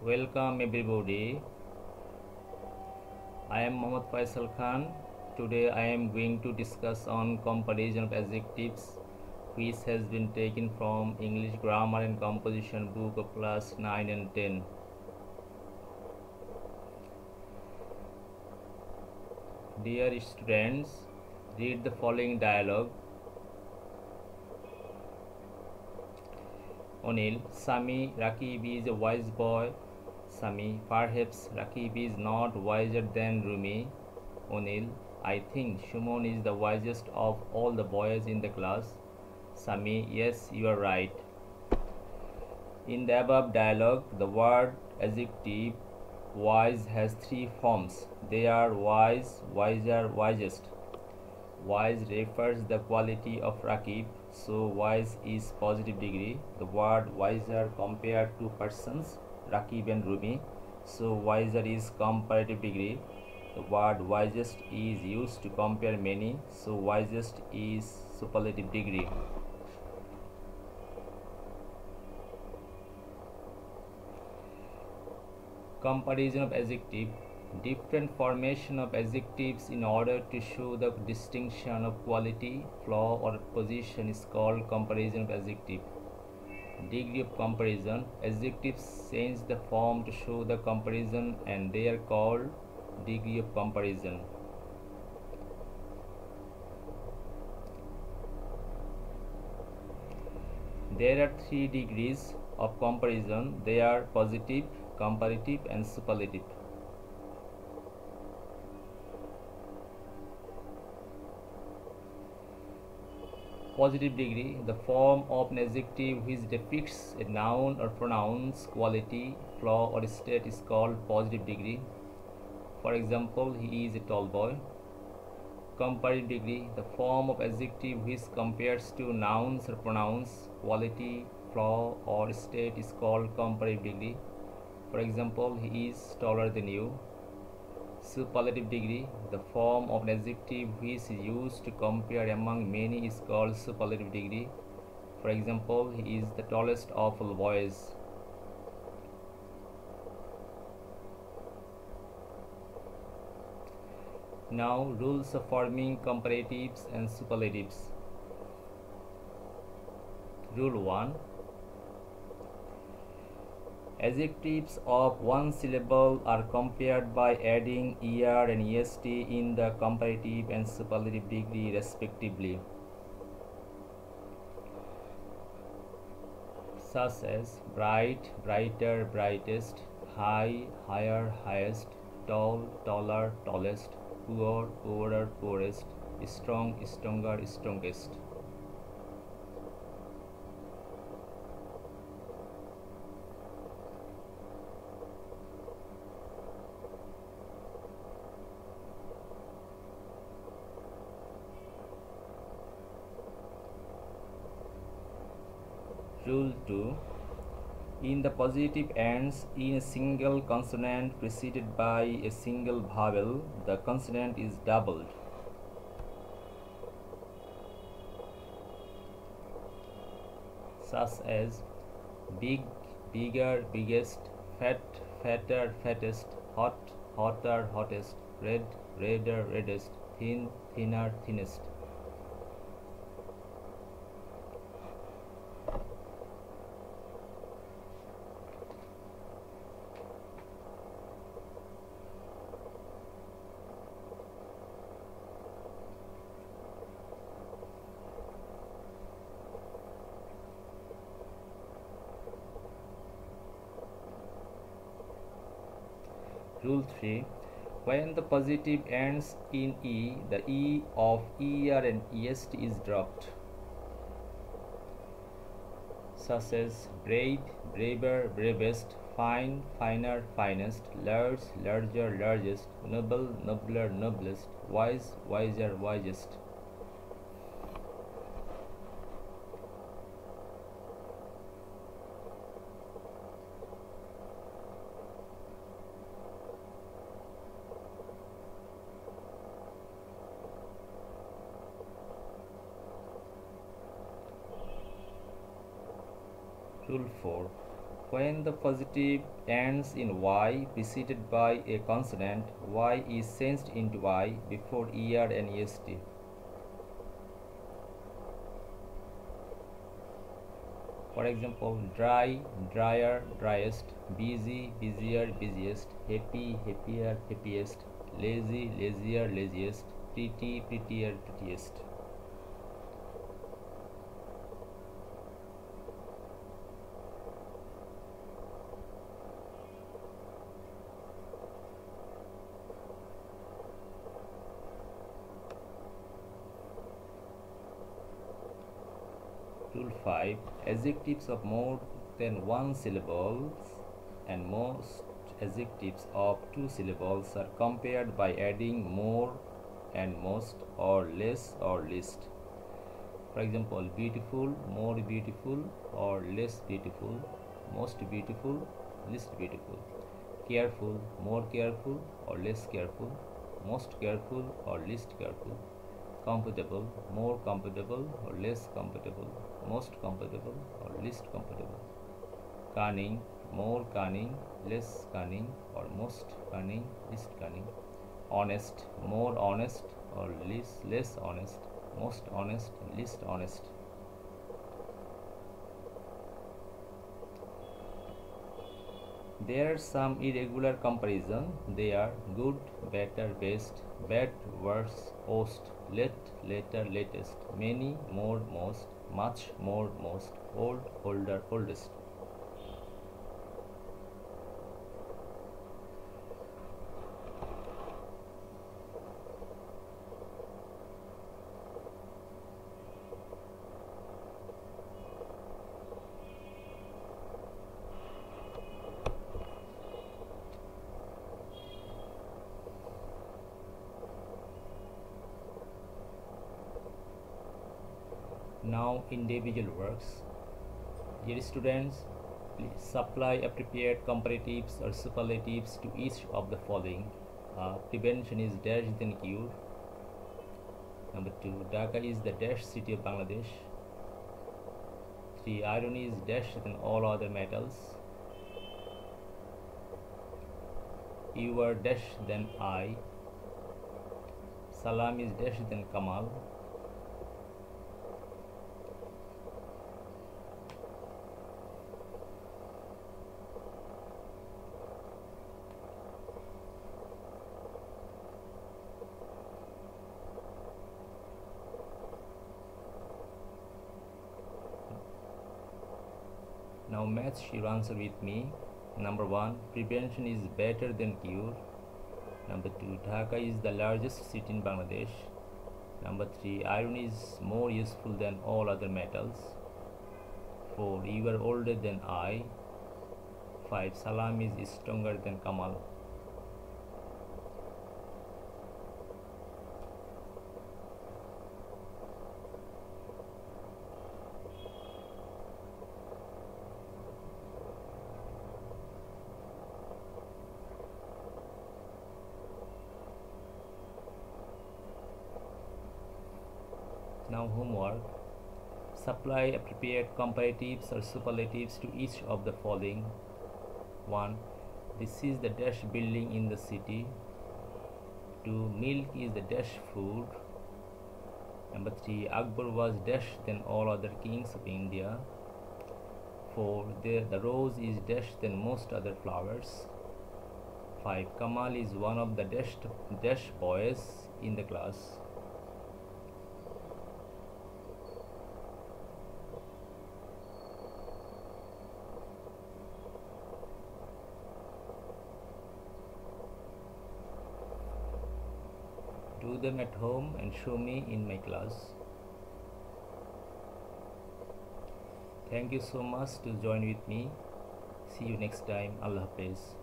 Welcome everybody. I am Mohammad Faisal Khan. Today I am going to discuss on comparison of adjectives which has been taken from English Grammar and Composition book of class 9 and 10. Dear students, read the following dialogue. Onil, Sami, Rakib is a wise boy. Sami, perhaps Rakib is not wiser than Rumi. Onil, I think Shumon is the wisest of all the boys in the class. Sami, yes, you are right. In the above dialogue, the word adjective wise has three forms. They are wise, wiser, wisest. Wise refers the quality of Rakib, so wise is positive degree. The word wiser compared to persons, Rakib and Rumi, so wiser is comparative degree. The word wisest is used to compare many, so wisest is superlative degree. Comparison of adjective. Different formation of adjectives in order to show the distinction of quality, flaw or position is called comparison of adjective. Degree of comparison. Adjectives change the form to show the comparison and they are called degree of comparison. There are three degrees of comparison. They are positive, comparative and superlative. Positive degree, the form of an adjective which depicts a noun or pronoun's quality, flaw or state is called positive degree. For example, he is a tall boy. Comparative degree, the form of adjective which compares to nouns or pronouns, quality, flaw or state is called comparative degree. For example, he is taller than you. Superlative degree, the form of an adjective which is used to compare among many is called superlative degree. For example, he is the tallest of all boys. Now, rules of forming comparatives and superlatives. Rule 1. Adjectives of one syllable are compared by adding er and est in the comparative and superlative degree respectively, such as bright, brighter, brightest, high, higher, highest, tall, taller, tallest, poor, poorer, poorest, strong, stronger, strongest. Rule 2. In the positive ends in a single consonant preceded by a single vowel, the consonant is doubled. Such as big, bigger, biggest, fat, fatter, fattest, hot, hotter, hottest, red, redder, reddest, thin, thinner, thinnest. Rule 3. When the positive ends in E, the E of ER and EST is dropped, such as braid, braver, bravest, fine, finer, finest, large, larger, largest, noble, nobler, noblest, wise, wiser, wisest. Rule 4. When the positive ends in Y preceded by a consonant, Y is changed into I before ER and EST. For example, dry, drier, driest, busy, busier, busiest, happy, happier, happiest, lazy, lazier, laziest, pretty, prettier, prettiest. Rule 5. Adjectives of more than one syllable and most adjectives of two syllables are compared by adding more and most or less or least. For example, beautiful, more beautiful or less beautiful, most beautiful, least beautiful. Careful, more careful or less careful, most careful or least careful. Comfortable, more comfortable or less comfortable, most comfortable or least comfortable. Cunning, more cunning, less cunning or most cunning, least cunning. Honest, more honest or less honest, most honest, least honest. There are some irregular comparison. They are good, better, best, bad, worse, worst, late, later, latest, many, more, most, much, more, most, old, older, oldest. Now individual works. Dear students, please supply appropriate comparatives or superlatives to each of the following. Prevention is dash then cure. Number 2, Dhaka is the dash city of Bangladesh. 3, iron is dash than all other metals. You are dash than I. Salam is dash than Kamal. Now match your answer with me. Number 1, prevention is better than cure. Number 2, Dhaka is the largest city in Bangladesh. Number 3, iron is more useful than all other metals. 4, you are older than I. 5, Salam is stronger than Kamal. Now homework. Supply appropriate comparatives or superlatives to each of the following. 1, this is the dash building in the city. 2, milk is the dash food. Number 3, Akbar was dash than all other kings of India. 4, the rose is dash than most other flowers. 5, Kamal is one of the dash boys in the class. Do them at home and show me in my class. Thank you so much to join with me. See you next time. Allah Hafiz.